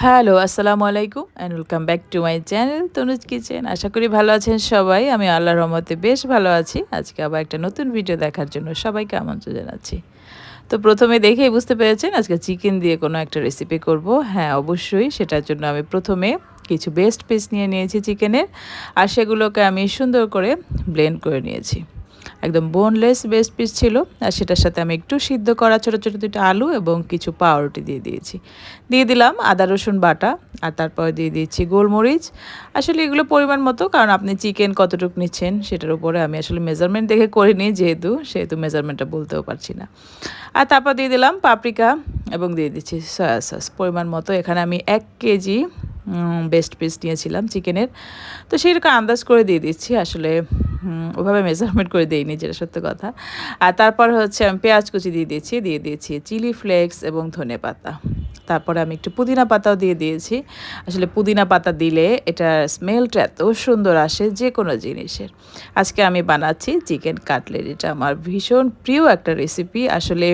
Hello, আসসালামু আলাইকুম and welcome back to my channel Tanuj kitchen. আশা করি ভালো আছেন সবাই। আমি আল্লাহর রহমতে বেশ ভালো আছি। আজকে আবার একটা নতুন ভিডিও দেখার জন্য সবাইকে আমন্ত্রণ জানাচ্ছি। তো প্রথমে দেখেই বুঝতে পেরেছেন আজকে চিকেন দিয়ে কোনো একটা রেসিপি করব। হ্যাঁ, অবশ্যই সেটার জন্য আমি প্রথমে কিছু বেস্ট পিস নিয়ে নিয়েছি চিকেনের, আর সেগুলোকে আমি সুন্দর করে ব্লেন্ড করে নিয়েছি। একদম বোনলেস বেস্ট পিস ছিল, আর সেটার সাথে আমি একটু সিদ্ধ করা ছোটো ছোটো দুটো আলু এবং কিছু পাউরুটি দিয়ে দিয়েছি। দিয়ে দিলাম আদা রসুন বাটা, আর তারপরে দিয়ে দিচ্ছি গোলমরিচ। আসলে এগুলো পরিমাণ মতো, কারণ আপনি চিকেন কতটুকু নিচ্ছেন সেটার উপরে আমি আসলে মেজারমেন্ট দেখে করিনি, সেহেতু মেজারমেন্টটা বলতেও পারছি না। আর তারপর দিয়ে দিলাম পাপরিকা এবং দিয়ে দিচ্ছি সয়া সস পরিমাণ মতো। এখানে আমি 1 কেজি বেস্ট পিস নিয়েছিলাম চিকেনের, তো সেরকম আন্দাজ করে দিয়ে দিচ্ছি। আসলে ওভাবে মেজারমেন্ট করে দিইনি, যেটা সত্য কথা। আর তারপর হচ্ছে আমি পেঁয়াজ কুচি দিয়ে দিয়েছি চিলি ফ্লেক্স এবং ধনেপাতা। তারপরে আমি একটু পুদিনা পাতাও দিয়ে দিয়েছি। আসলে পুদিনা পাতা দিলে এটার স্মেলটা এত সুন্দর আসে যে কোনো জিনিসের। আজকে আমি বানাচ্ছি চিকেন কাটলেট। এটা আমার ভীষণ প্রিয় একটা রেসিপি। আসলে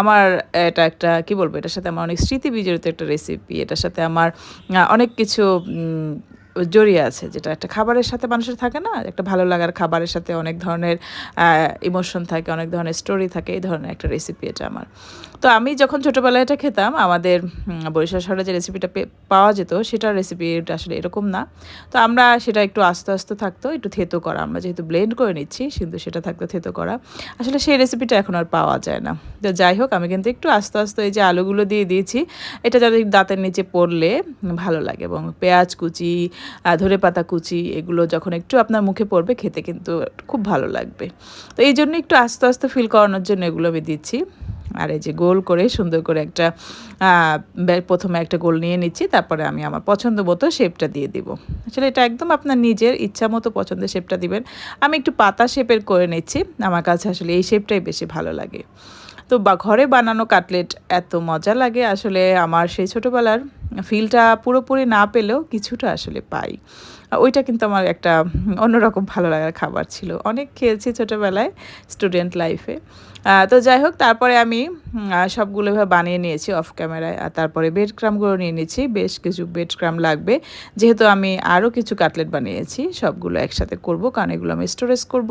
আমার এটা একটা কি বলবো, এটার সাথে আমার অনেক স্মৃতি বিজড়িত একটা রেসিপি। এটার সাথে আমার অনেক কিছু জড়িয়ে আছে, যেটা একটা খাবারের সাথে মানুষের থাকে না, একটা ভালো লাগার খাবারের সাথে অনেক ধরনের ইমোশন থাকে, অনেক ধরনের স্টোরি থাকে। এই ধরনের একটা রেসিপি এটা আমার। তো আমি যখন ছোটোবেলায় এটা খেতাম, আমাদের বরিশাল শহরে যে রেসিপিটা পাওয়া যেত, সেটার রেসিপিটা আসলে এরকম না। তো আমরা সেটা একটু আস্তে আস্তে থাকতো, একটু থেতো করা, আমরা যেহেতু ব্লেন্ড করে নিচ্ছি, কিন্তু সেটা থাকতো থেতো করা। আসলে সেই রেসিপিটা এখন আর পাওয়া যায় না। তো যাই হোক, আমি কিন্তু একটু আস্তে আস্তে এই যে আলুগুলো দিয়ে দিয়েছি, এটা যাদের দাঁতের নিচে পড়লে ভালো লাগে, এবং পেঁয়াজ কুচি, ধনেপাতা কুচি, এগুলো যখন একটু আপনার মুখে পড়বে খেতে কিন্তু খুব ভালো লাগবে। তো এই জন্য একটু আস্তে আস্তে ফিল করানোর জন্য এগুলো আমি দিচ্ছি। আর এই যে গোল করে সুন্দর করে একটা প্রথমে একটা গোল নিয়ে নিচ্ছি, তারপরে আমি আমার পছন্দ মতো শেপটা দিয়ে দিব। আসলে এটা একদম আপনার নিজের ইচ্ছা মতো পছন্দের শেপটা দিবেন। আমি একটু পাতা শেপের করে নিচ্ছি, আমার কাছে আসলে এই শেপটাই বেশি ভালো লাগে। তো ঘরে বানানো কাটলেট এত মজা লাগে, আসলে আমার সেই ছোটোবেলার ফিলটা পুরোপুরি না পেলেও কিছুটা আসলে পাই। ওইটা কিন্তু আমার একটা অন্যরকম ভালো লাগার খাবার ছিল। অনেক খেয়েছি ছোটোবেলায়, স্টুডেন্ট লাইফে। তো যাই হোক, তারপরে আমি সবগুলো এভাবে বানিয়ে নিয়েছি অফ ক্যামেরায়। আর তারপরে ব্রেড ক্রামগুলো নিয়ে নিচ্ছি, বেশ কিছু ব্রেড ক্রাম লাগবে, যেহেতু আমি আরও কিছু কাটলেট বানিয়েছি। সবগুলো একসাথে করব, কারণ এগুলো আমি স্টোরেজ করব।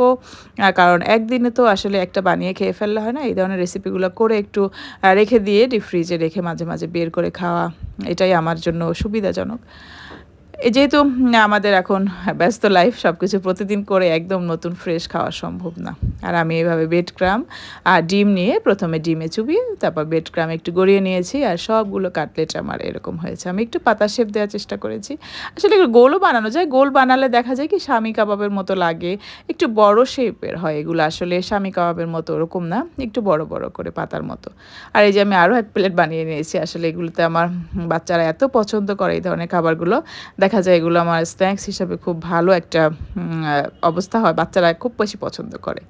কারণ একদিনে তো আসলে একটা বানিয়ে খেয়ে ফেললে হয় না। এই ধরনের রেসিপিগুলো করে একটু রেখে দিয়ে ডিপ ফ্রিজে রেখে মাঝে মাঝে বের করে খাওয়া, এটাই আমার জন্য সুবিধাজনক। যেহেতু আমাদের এখন ব্যস্ত লাইফ, সব কিছু প্রতিদিন করে একদম নতুন ফ্রেশ খাওয়া সম্ভব না। আর আমি এভাবে ব্রেড ক্রাম আর ডিম নিয়ে প্রথমে ডিমে চুবিয়ে তারপর ব্রেড ক্রাম একটু গড়িয়ে নিয়েছি, আর সবগুলো কাটলেট আমার এরকম হয়েছে। আমি একটু পাতা শেপ দেওয়ার চেষ্টা করেছি। আসলে গোলও বানানো যায়, গোল বানালে দেখা যায় কি স্বামী কাবাবের মতো লাগে, একটু বড় শেপের হয় এগুলো। আসলে স্বামী কাবাবের মতো ওরকম না, একটু বড় বড় করে পাতার মতো। আর এই যে আমি আরও 1 প্লেট বানিয়ে নিয়েছি। আসলে এগুলোতে আমার বাচ্চারা এত পছন্দ করে এই ধরনের খাবারগুলো, দেখা যায় এগুলো আমার স্ন্যাক্স হিসাবে খুব ভালো একটা অবস্থা হয়, বাচ্চারা খুব বেশি পছন্দ করে।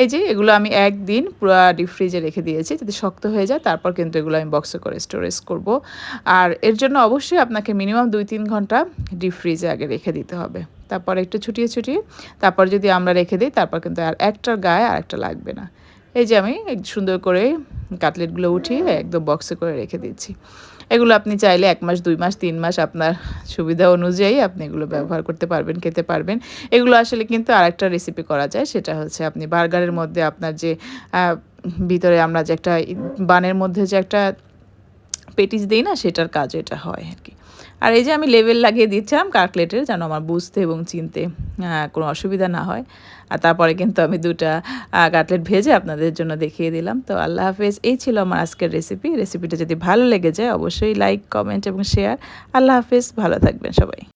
এই যে এগুলো আমি একদিন পুরো ডিপ ফ্রিজে রেখে দিয়েছি, যদি শক্ত হয়ে যায় তারপর কিন্তু এগুলো আমি বক্সে করে স্টোরেজ করব। আর এর জন্য অবশ্যই আপনাকে মিনিমাম 2-3 ঘন্টা ডিপ ফ্রিজে আগে রেখে দিতে হবে। তারপর একটু ছুটিয়ে ছুটিয়ে তারপর যদি আমরা রেখে দিই, তারপর কিন্তু আর একটার গায়ে আর একটা লাগবে না। এই যে আমি সুন্দর করে কাটলেটগুলো উঠিয়ে একদম বক্সে করে রেখে দিচ্ছি। এগুলো আপনি চাইলে 1 মাস, 2 মাস, 3 মাস আপনার সুবিধা অনুযায়ী আপনি এগুলো ব্যবহার করতে পারবেন, খেতে পারবেন। এগুলো আসলে কিন্তু আরেকটা রেসিপি করা যায়, সেটা হচ্ছে আপনি বার্গারের মধ্যে আপনার যে ভিতরে আমরা যে একটা বানের মধ্যে যে একটা পেটিস দেই না, সেটার কাজ এটা হয় আর কি। আর এই যে আমি লেবেল লাগিয়ে দিচ্ছিলাম কাটলেটের, যেন আমার বুঝতে এবং চিনতে কোনো অসুবিধা না হয়। আর তারপরে কিন্তু আমি 2টা কাটলেট ভেজে আপনাদের জন্য দেখিয়ে দিলাম। তো আল্লাহ হাফেজ, এই ছিল আমার আজকের রেসিপিটা যদি ভালো লেগে যায় অবশ্যই লাইক, কমেন্ট এবং শেয়ার। আল্লাহ হাফেজ, ভালো থাকবেন সবাই।